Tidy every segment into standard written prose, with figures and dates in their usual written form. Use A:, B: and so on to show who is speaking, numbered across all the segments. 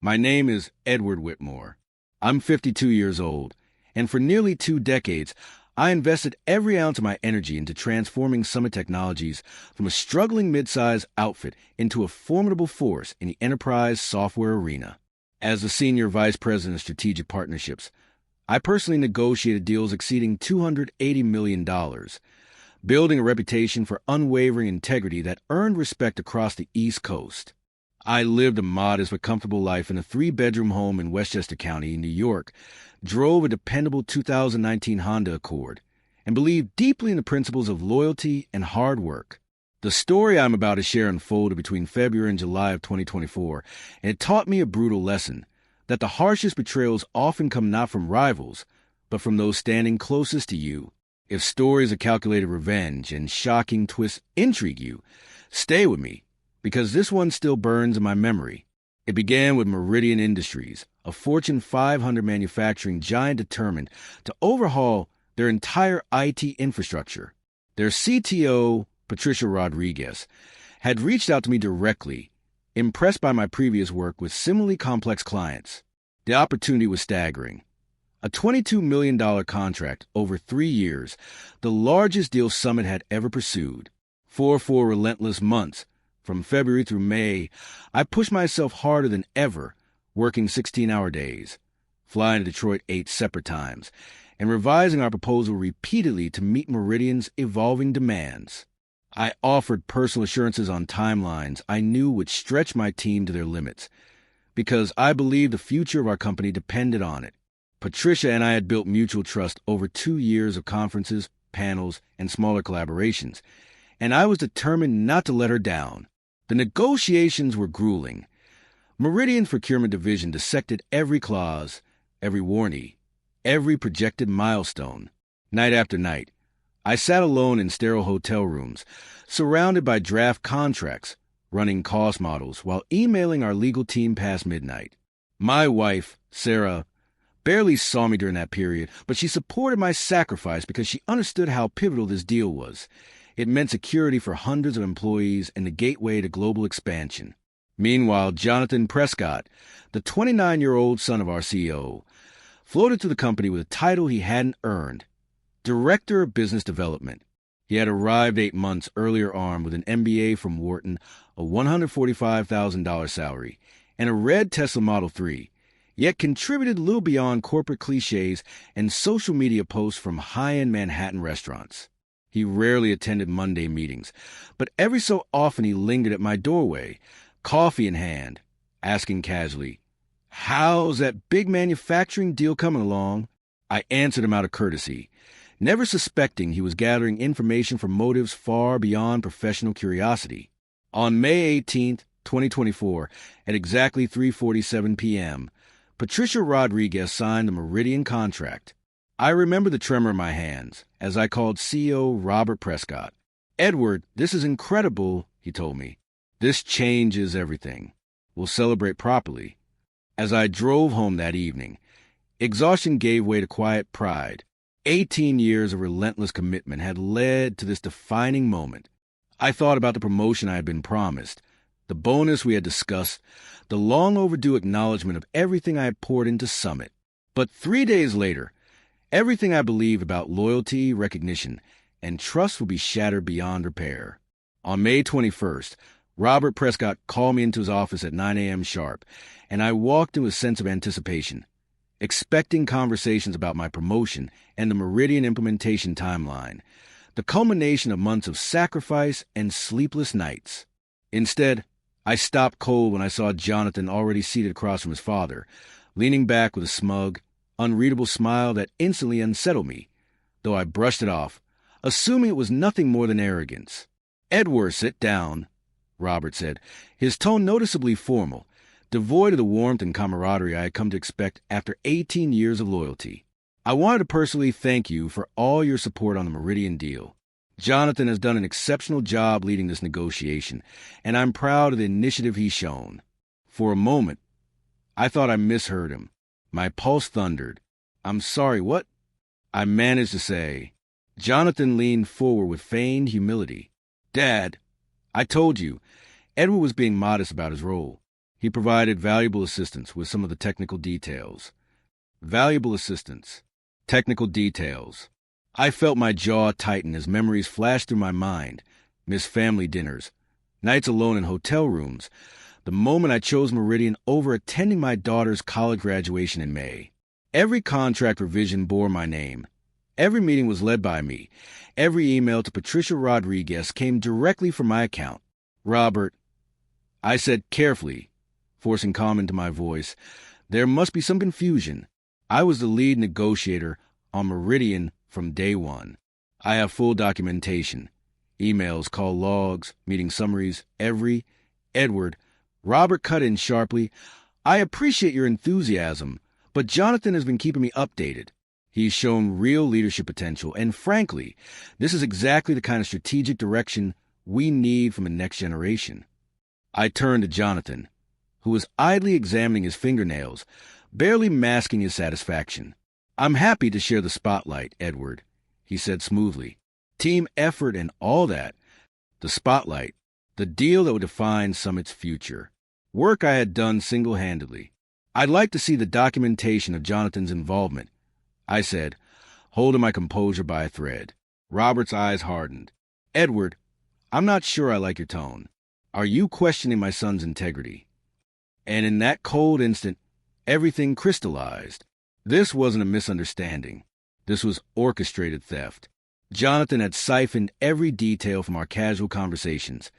A: My name is Edward Whitmore. I'm 52 years old, and for nearly 2 decades, I invested every ounce of my energy into transforming Summit Technologies from a struggling mid-size outfit into a formidable force in the enterprise software arena. As the Senior Vice President of Strategic Partnerships, I personally negotiated deals exceeding $280 million, building a reputation for unwavering integrity that earned respect across the East Coast. I lived a modest but comfortable life in a 3-bedroom home in Westchester County, New York, drove a dependable 2019 Honda Accord, and believed deeply in the principles of loyalty and hard work. The story I'm about to share unfolded between February and July of 2024, and it taught me a brutal lesson, that the harshest betrayals often come not from rivals, but from those standing closest to you. If stories of calculated revenge and shocking twists intrigue you, stay with me, because this one still burns in my memory. It began with Meridian Industries, a Fortune 500 manufacturing giant determined to overhaul their entire IT infrastructure. Their CTO, Patricia Rodriguez, had reached out to me directly, impressed by my previous work with similarly complex clients. The opportunity was staggering. A $22 million contract over 3 years, the largest deal Summit had ever pursued. For relentless months, from February through May, I pushed myself harder than ever, working 16-hour days, flying to Detroit 8 separate times, and revising our proposal repeatedly to meet Meridian's evolving demands. I offered personal assurances on timelines I knew would stretch my team to their limits, because I believed the future of our company depended on it. Patricia and I had built mutual trust over 2 years of conferences, panels, and smaller collaborations, and I was determined not to let her down. The negotiations were grueling. Meridian's procurement division dissected every clause, every warranty, every projected milestone. Night after night, I sat alone in sterile hotel rooms, surrounded by draft contracts, running cost models while emailing our legal team past midnight. My wife, Sarah, barely saw me during that period, but she supported my sacrifice because she understood how pivotal this deal was. It meant security for hundreds of employees and the gateway to global expansion. Meanwhile, Jonathan Prescott, the 29-year-old son of our CEO, floated to the company with a title he hadn't earned, Director of Business Development. He had arrived 8 months earlier armed with an MBA from Wharton, a $145,000 salary, and a red Tesla Model 3, yet contributed little beyond corporate cliches and social media posts from high-end Manhattan restaurants. He rarely attended Monday meetings, but every so often he lingered at my doorway, coffee in hand, asking casually, "How's that big manufacturing deal coming along?" I answered him out of courtesy, never suspecting he was gathering information from motives far beyond professional curiosity. On May 18th, 2024, at exactly 3:47 p.m., Patricia Rodriguez signed the Meridian contract. I remember the tremor in my hands as I called CEO Robert Prescott. "Edward, this is incredible," he told me. "This changes everything. We'll celebrate properly." As I drove home that evening, exhaustion gave way to quiet pride. 18 years of relentless commitment had led to this defining moment. I thought about the promotion I had been promised, the bonus we had discussed, the long overdue acknowledgement of everything I had poured into Summit. But 3 days later, everything I believed about loyalty, recognition, and trust would be shattered beyond repair. On May 21st, Robert Prescott called me into his office at 9 a.m. sharp, and I walked in with a sense of anticipation, expecting conversations about my promotion and the Meridian implementation timeline, the culmination of months of sacrifice and sleepless nights. Instead, I stopped cold when I saw Jonathan already seated across from his father, leaning back with a smug, unreadable smile that instantly unsettled me, though I brushed it off, assuming it was nothing more than arrogance. "Edward, sit down," Robert said, his tone noticeably formal, devoid of the warmth and camaraderie I had come to expect after 18 years of loyalty. "I wanted to personally thank you for all your support on the Meridian deal. Jonathan has done an exceptional job leading this negotiation, and I'm proud of the initiative he's shown." For a moment, I thought I misheard him. My pulse thundered. "I'm sorry, what?" I managed to say. Jonathan leaned forward with feigned humility. "Dad, I told you, Edward was being modest about his role. He provided valuable assistance with some of the technical details. Valuable assistance. Technical details. I felt my jaw tighten as memories flashed through my mind. Missed family dinners. Nights alone in hotel rooms. The moment I chose Meridian over attending my daughter's college graduation in May. Every contract revision bore my name. Every meeting was led by me. Every email to Patricia Rodriguez came directly from my account. Robert, I said carefully, forcing calm into my voice, there must be some confusion. I was the lead negotiator on Meridian from day one. I have full documentation. Emails, call logs, meeting summaries, Edward. Robert cut in sharply. I appreciate your enthusiasm, but Jonathan has been keeping me updated. He's shown real leadership potential, and frankly, this is exactly the kind of strategic direction we need from the next generation. I turned to Jonathan, who was idly examining his fingernails, barely masking his satisfaction. I'm happy to share the spotlight, Edward, he said smoothly. Team effort and all that. The spotlight, the deal that would define Summit's future. Work I had done single-handedly. I'd like to see the documentation of Jonathan's involvement, I said, holding my composure by a thread. Robert's eyes hardened. Edward, I'm not sure I like your tone. Are you questioning my son's integrity? And in that cold instant, everything crystallized. This wasn't a misunderstanding. This was orchestrated theft. Jonathan had siphoned every detail from our casual conversations,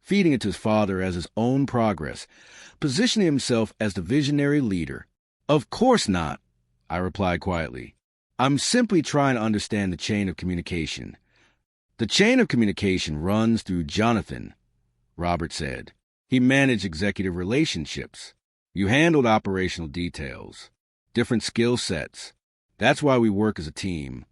A: feeding it to his father as his own progress, positioning himself as the visionary leader. Of course not, I replied quietly. I'm simply trying to understand the chain of communication. The chain of communication runs through Jonathan, Robert said. He managed executive relationships. You handled operational details. Different skill sets. That's why we work as a team.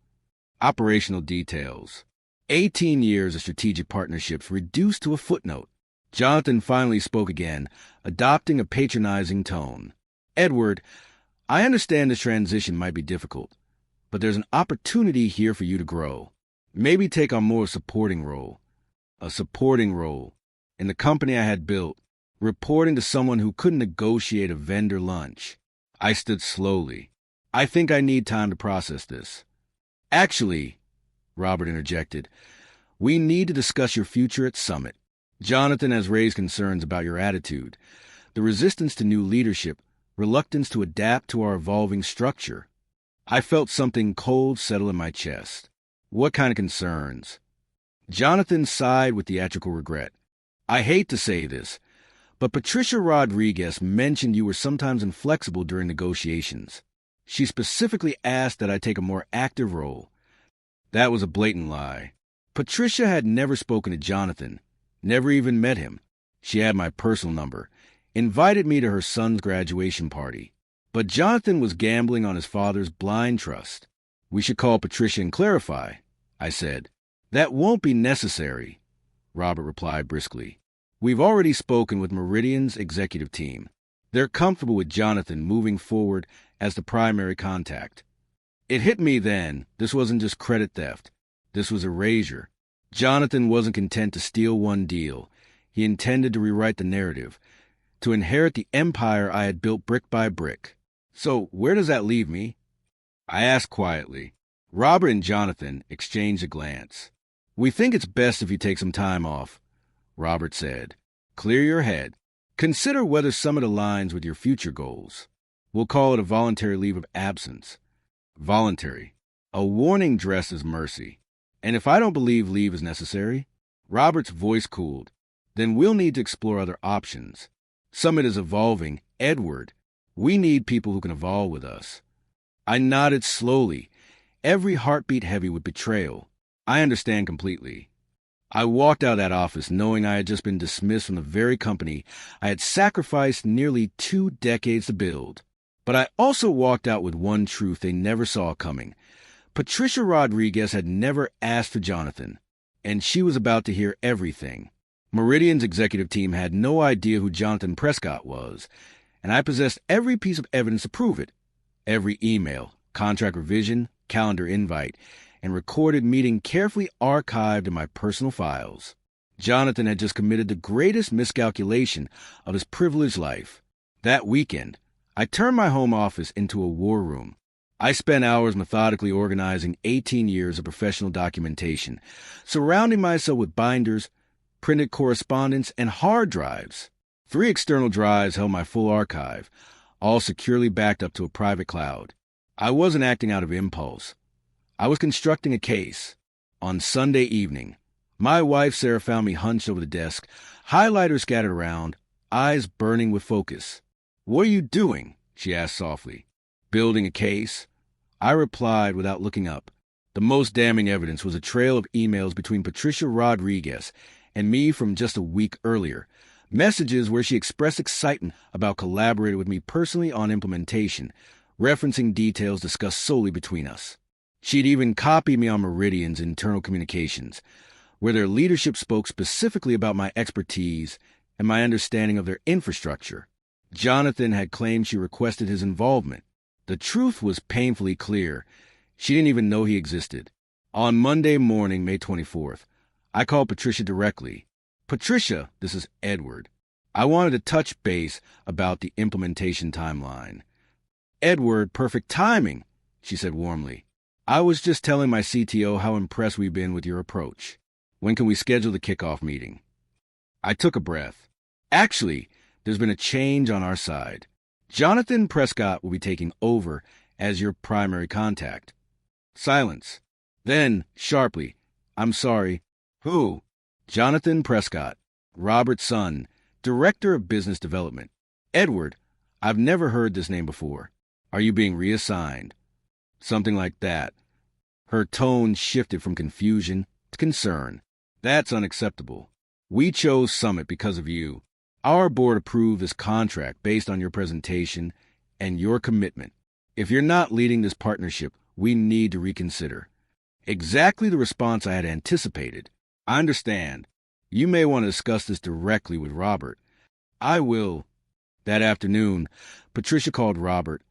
A: Operational details. 18 years of strategic partnerships reduced to a footnote. Jonathan finally spoke again, adopting a patronizing tone. Edward, I understand this transition might be difficult, but there's an opportunity here for you to grow. Maybe take on more supporting role. A supporting role. In the company I had built, reporting to someone who couldn't negotiate a vendor lunch. I stood slowly. I think I need time to process this. Actually, Robert interjected, we need to discuss your future at Summit. Jonathan has raised concerns about your attitude, the resistance to new leadership, reluctance to adapt to our evolving structure. I felt something cold settle in my chest. What kind of concerns? Jonathan sighed with theatrical regret. I hate to say this, but Patricia Rodriguez mentioned you were sometimes inflexible during negotiations. She specifically asked that I take a more active role. That was a blatant lie. Patricia had never spoken to Jonathan, never even met him. She had my personal number, invited me to her son's graduation party. But Jonathan was gambling on his father's blind trust. We should call Patricia and clarify, I said. That won't be necessary, Robert replied briskly. We've already spoken with Meridian's executive team. They're comfortable with Jonathan moving forward as the primary contact. It hit me then, this wasn't just credit theft. This was erasure. Jonathan wasn't content to steal one deal. He intended to rewrite the narrative, to inherit the empire I had built brick by brick. So where does that leave me? I asked quietly. Robert and Jonathan exchanged a glance. We think it's best if you take some time off, Robert said. Clear your head. Consider whether Summit aligns with your future goals. We'll call it a voluntary leave of absence. Voluntary. A warning dressed as mercy. And if I don't believe leave is necessary, Robert's voice cooled, then we'll need to explore other options. Summit is evolving. Edward, we need people who can evolve with us. I nodded slowly, every heartbeat heavy with betrayal. I understand completely. I walked out of that office knowing I had just been dismissed from the very company I had sacrificed nearly 2 decades to build. But I also walked out with one truth they never saw coming. Patricia Rodriguez had never asked for Jonathan, and she was about to hear everything. Meridian's executive team had no idea who Jonathan Prescott was, and I possessed every piece of evidence to prove it. Every email, contract revision, calendar invite, and recorded meeting carefully archived in my personal files. Jonathan had just committed the greatest miscalculation of his privileged life. That weekend, I turned my home office into a war room. I spent hours methodically organizing 18 years of professional documentation, surrounding myself with binders, printed correspondence, and hard drives. 3 external drives held my full archive, all securely backed up to a private cloud. I wasn't acting out of impulse. I was constructing a case. On Sunday evening, my wife Sarah found me hunched over the desk, highlighters scattered around, eyes burning with focus. "What are you doing?" she asked softly. "Building a case." I replied without looking up. The most damning evidence was a trail of emails between Patricia Rodriguez and me from just a week earlier, messages where she expressed excitement about collaborating with me personally on implementation, referencing details discussed solely between us. She'd even copied me on Meridian's internal communications, where their leadership spoke specifically about my expertise and my understanding of their infrastructure. Jonathan had claimed she requested his involvement. The truth was painfully clear. She didn't even know he existed. On Monday morning, May 24th, I called Patricia directly. "Patricia, this is Edward. I wanted to touch base about the implementation timeline." "Edward, perfect timing," she said warmly. "I was just telling my CTO how impressed we've been with your approach. When can we schedule the kickoff meeting?" I took a breath. "Actually, there's been a change on our side. Jonathan Prescott will be taking over as your primary contact." Silence. Then, sharply, "I'm sorry. Who?" "Jonathan Prescott, Robert's son, Director of Business Development." "Edward, I've never heard this name before. Are you being reassigned?" Something like that. Her tone shifted from confusion to concern. "That's unacceptable. We chose Summit because of you. Our board approved this contract based on your presentation and your commitment. If you're not leading this partnership, we need to reconsider." Exactly the response I had anticipated. "I understand. You may want to discuss this directly with Robert." "I will." That afternoon, Patricia called Robert,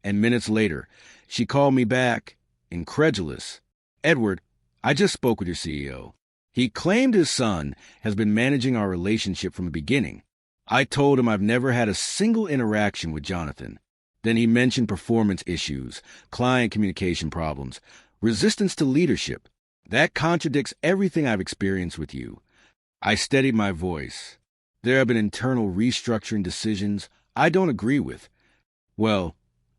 A: and minutes later, she called me back, incredulous. "Edward, I just spoke with your CEO. He claimed his son has been managing our relationship from the beginning. I told him I've never had a single interaction with Jonathan. Then he mentioned performance issues, client communication problems, resistance to leadership. That contradicts everything I've experienced with you." I steadied my voice. "There have been internal restructuring decisions I don't agree with. Well,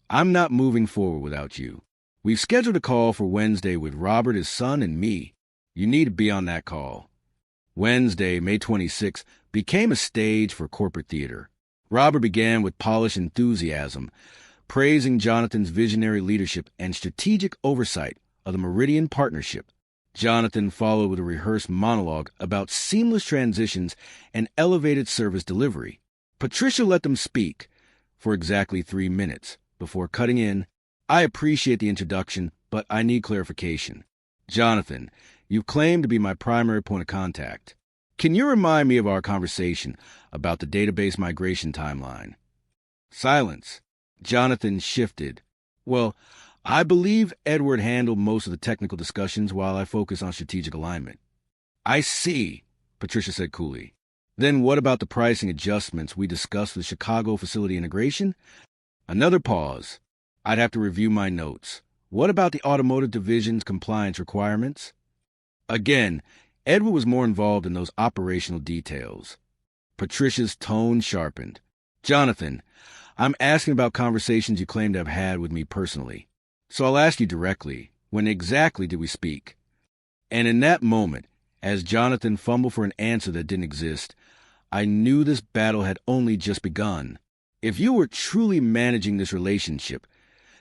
A: I'm not moving forward without you. We've scheduled a call for Wednesday with Robert, his son, and me. You need to be on that call." Wednesday, May 26th, became a stage for corporate theater. Robert began with polished enthusiasm, praising Jonathan's visionary leadership and strategic oversight of the Meridian partnership. Jonathan followed with a rehearsed monologue about seamless transitions and elevated service delivery. Patricia let them speak for exactly 3 minutes before cutting in. "I appreciate the introduction, but I need clarification. Jonathan, you claim to be my primary point of contact. Can you remind me of our conversation about the database migration timeline?" Silence. Jonathan shifted. "Well, I believe Edward handled most of the technical discussions while I focus on strategic alignment." "I see," Patricia said coolly. "Then what about the pricing adjustments we discussed with Chicago facility integration?" Another pause. I'd have to review my notes. "What about the automotive division's compliance requirements?" Again, Edward was more involved in those operational details. Patricia's tone sharpened. "Jonathan, I'm asking about conversations you claim to have had with me personally. So I'll ask you directly, when exactly did we speak?" And in that moment, as Jonathan fumbled for an answer that didn't exist, I knew this battle had only just begun. If you were truly managing this relationship,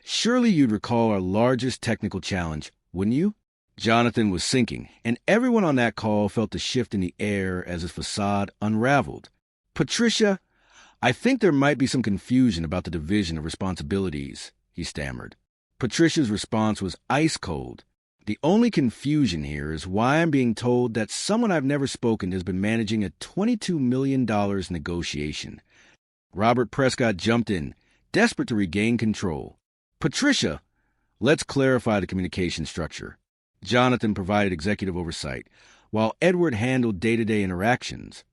A: surely you'd recall our largest technical challenge, wouldn't you? Jonathan was sinking, and everyone on that call felt the shift in the air as his facade unraveled. "Patricia, I think there might be some confusion about the division of responsibilities," he stammered. Patricia's response was ice cold. "The only confusion here is why I'm being told that someone I've never spoken to has been managing a $22 million negotiation." Robert Prescott jumped in, desperate to regain control. "Patricia, let's clarify the communication structure." Jonathan provided executive oversight, while Edward handled day-to-day interactions,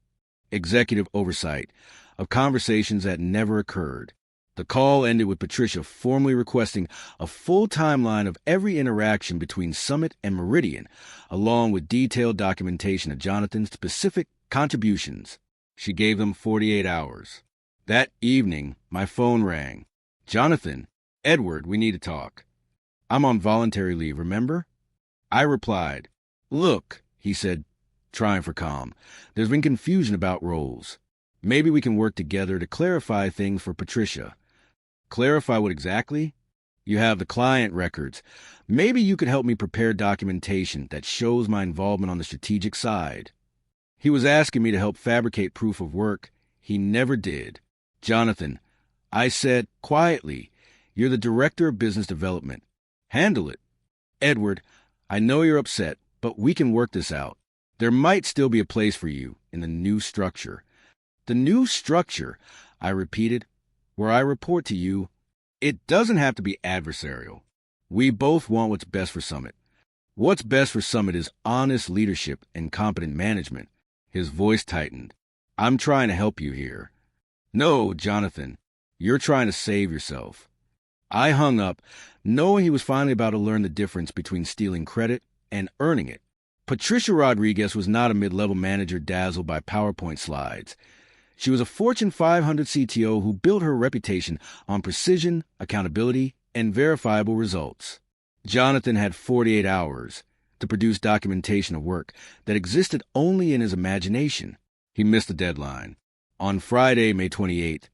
A: executive oversight of conversations that never occurred. The call ended with Patricia formally requesting a full timeline of every interaction between Summit and Meridian, along with detailed documentation of Jonathan's specific contributions. She gave them 48 hours. That evening, my phone rang. "Jonathan, Edward, we need to talk." "I'm on voluntary leave, remember?" I replied. "Look," he said, trying for calm, "there's been confusion about roles. Maybe we can work together to clarify things for Patricia." "Clarify what exactly?" "You have the client records. Maybe you could help me prepare documentation that shows my involvement on the strategic side." He was asking me to help fabricate proof of work. He never did. "Jonathan," I said quietly, "you're the director of business development. Handle it." "Edward, I know you're upset, but we can work this out. There might still be a place for you in the new structure." "The new structure," I repeated, "where I report to you. It doesn't have to be adversarial. We both want what's best for Summit. What's best for Summit is honest leadership and competent management." His voice tightened. "I'm trying to help you here." "No, Jonathan, you're trying to save yourself." I hung up, knowing he was finally about to learn the difference between stealing credit and earning it. Patricia Rodriguez was not a mid-level manager dazzled by PowerPoint slides. She was a Fortune 500 CTO who built her reputation on precision, accountability, and verifiable results. Jonathan had 48 hours to produce documentation of work that existed only in his imagination. He missed the deadline. On Friday, May 28th,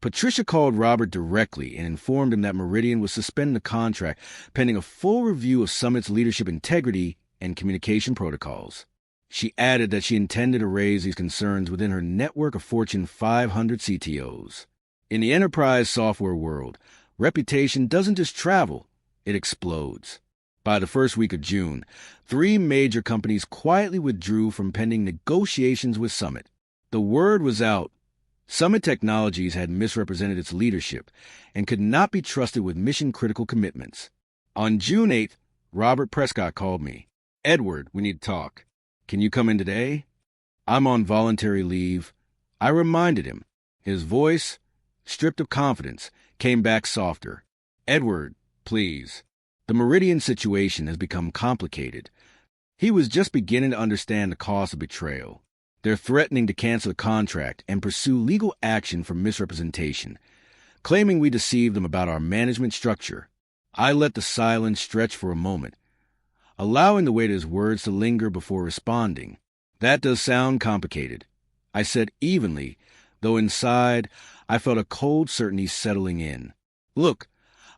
A: Patricia called Robert directly and informed him that Meridian was suspending the contract pending a full review of Summit's leadership integrity and communication protocols. She added that she intended to raise these concerns within her network of Fortune 500 CTOs. In the enterprise software world, reputation doesn't just travel, it explodes. By the first week of June, 3 major companies quietly withdrew from pending negotiations with Summit. The word was out. Summit Technologies had misrepresented its leadership and could not be trusted with mission-critical commitments. On June 8th, Robert Prescott called me. "Edward, we need to talk. Can you come in today?" "I'm on voluntary leave." I reminded him. His voice, stripped of confidence, came back softer. "Edward, please. The Meridian situation has become complicated." He was just beginning to understand the cost of betrayal. "They're threatening to cancel the contract and pursue legal action for misrepresentation, claiming we deceived them about our management structure." I let the silence stretch for a moment, allowing the weight of his words to linger before responding. "That does sound complicated," I said evenly, though inside I felt a cold certainty settling in. "Look,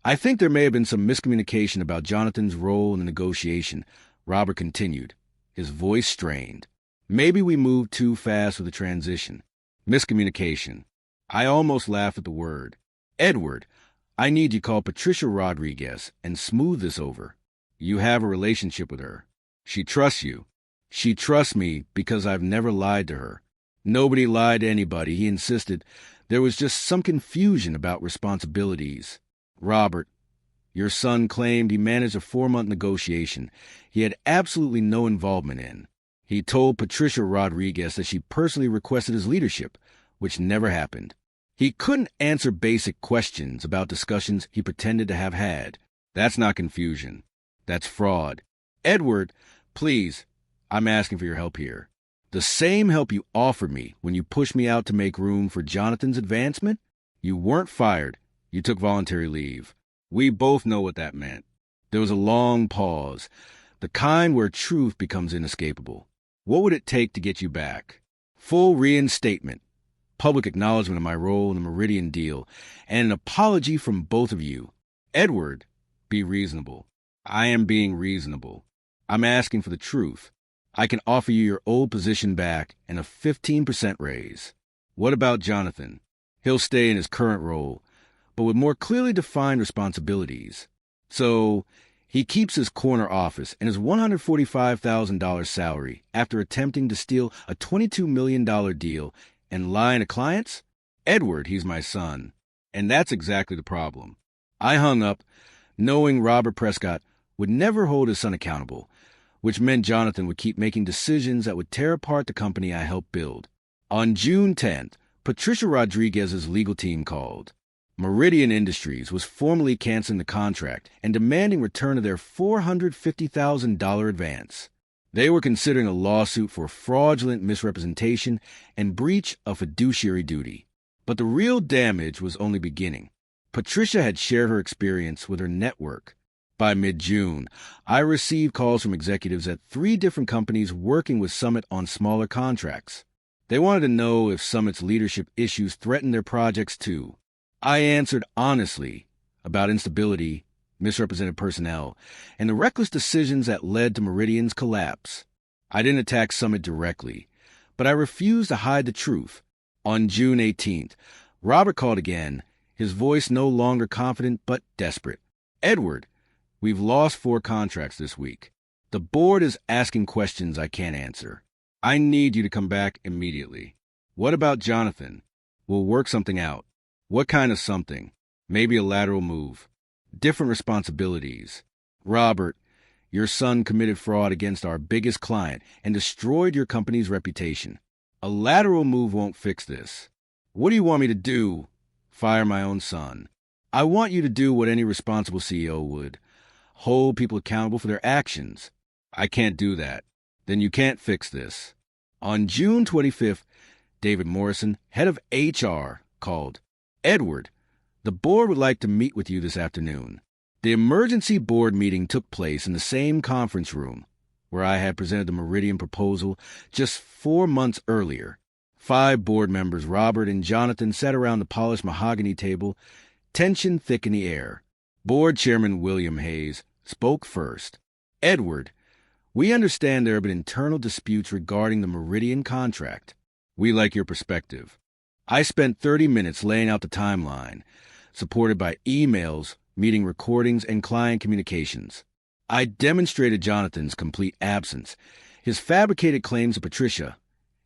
A: I think there may have been some miscommunication about Jonathan's role in the negotiation," Robert continued, his voice strained. "Maybe we moved too fast with the transition." Miscommunication. I almost laughed at the word. "Edward, I need you to call Patricia Rodriguez and smooth this over. You have a relationship with her. She trusts you. She trusts me because I've never lied to her." "Nobody lied to anybody," he insisted. "There was just some confusion about responsibilities." "Robert, your son claimed he managed a 4-month negotiation he had absolutely no involvement in. He told Patricia Rodriguez that she personally requested his leadership, which never happened. He couldn't answer basic questions about discussions he pretended to have had. That's not confusion. That's fraud. Edward, please, I'm asking for your help here. The same help you offered me when you pushed me out to make room for Jonathan's advancement? You weren't fired. You took voluntary leave. We both know what that meant." There was a long pause, the kind where truth becomes inescapable. "What would it take to get you back?" "Full reinstatement, public acknowledgement of my role in the Meridian deal, and an apology from both of you." "Edward, be reasonable." "I am being reasonable. I'm asking for the truth. I can offer you your old position back and a 15% raise." "What about Jonathan?" "He'll stay in his current role, but with more clearly defined responsibilities. So he keeps his corner office and his $145,000 salary after attempting to steal a $22 million deal and lying to clients? Edward, he's my son. And that's exactly the problem." I hung up, knowing Robert Prescott would never hold his son accountable, which meant Jonathan would keep making decisions that would tear apart the company I helped build. On June 10th, Patricia Rodriguez's legal team called. Meridian Industries was formally canceling the contract and demanding return of their $450,000 advance. They were considering a lawsuit for fraudulent misrepresentation and breach of fiduciary duty. But the real damage was only beginning. Patricia had shared her experience with her network. By mid-June, I received calls from executives at 3 different companies working with Summit on smaller contracts. They wanted to know if Summit's leadership issues threatened their projects too. I answered honestly about instability, misrepresented personnel, and the reckless decisions that led to Meridian's collapse. I didn't attack Summit directly, but I refused to hide the truth. On June 18th, Robert called again, his voice no longer confident but desperate. "Edward, we've lost 4 contracts this week. The board is asking questions I can't answer. I need you to come back immediately. What about Jonathan? We'll work something out. What kind of something? Maybe a lateral move. Different responsibilities. Robert, your son committed fraud against our biggest client and destroyed your company's reputation. A lateral move won't fix this. What do you want me to do? Fire my own son. I want you to do what any responsible CEO would. Hold people accountable for their actions. I can't do that. Then you can't fix this." On June 25th, David Morrison, head of HR, called. "Edward, the board would like to meet with you this afternoon." The emergency board meeting took place in the same conference room where I had presented the Meridian proposal just 4 months earlier. 5 board members, Robert and Jonathan, sat around the polished mahogany table, tension thick in the air. Board Chairman William Hayes spoke first. "Edward, we understand there have been internal disputes regarding the Meridian contract. We like your perspective." I spent 30 minutes laying out the timeline, supported by emails, meeting recordings, and client communications. I demonstrated Jonathan's complete absence, his fabricated claims of Patricia,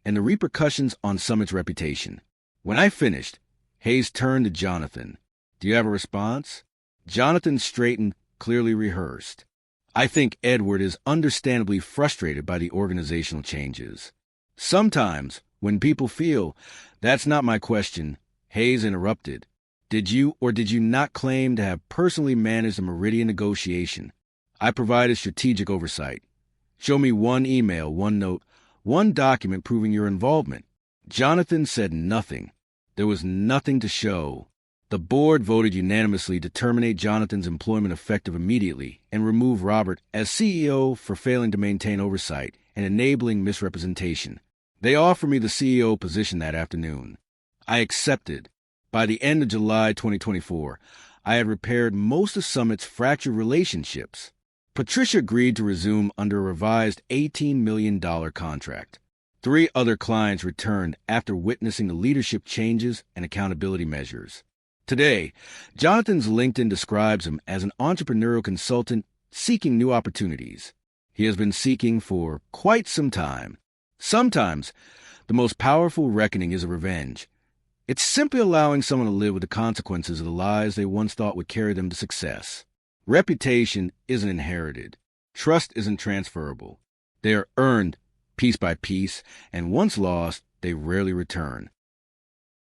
A: and the repercussions on Summit's reputation. When I finished, Hayes turned to Jonathan. "Do you have a response?" Jonathan straightened, clearly rehearsed. "I think Edward is understandably frustrated by the organizational changes. Sometimes, when people feel, that's not my question," Hayes interrupted. "Did you or did you not claim to have personally managed the Meridian negotiation? I provided strategic oversight. Show me one email, one note, one document proving your involvement." Jonathan said nothing. There was nothing to show. The board voted unanimously to terminate Jonathan's employment effective immediately and remove Robert as CEO for failing to maintain oversight and enabling misrepresentation. They offered me the CEO position that afternoon. I accepted. By the end of July 2024, I had repaired most of Summit's fractured relationships. Patricia agreed to resume under a revised $18 million contract. 3 other clients returned after witnessing the leadership changes and accountability measures. Today, Jonathan's LinkedIn describes him as an entrepreneurial consultant seeking new opportunities. He has been seeking for quite some time. Sometimes, the most powerful reckoning is a revenge. It's simply allowing someone to live with the consequences of the lies they once thought would carry them to success. Reputation isn't inherited. Trust isn't transferable. They are earned piece by piece, and once lost, they rarely return.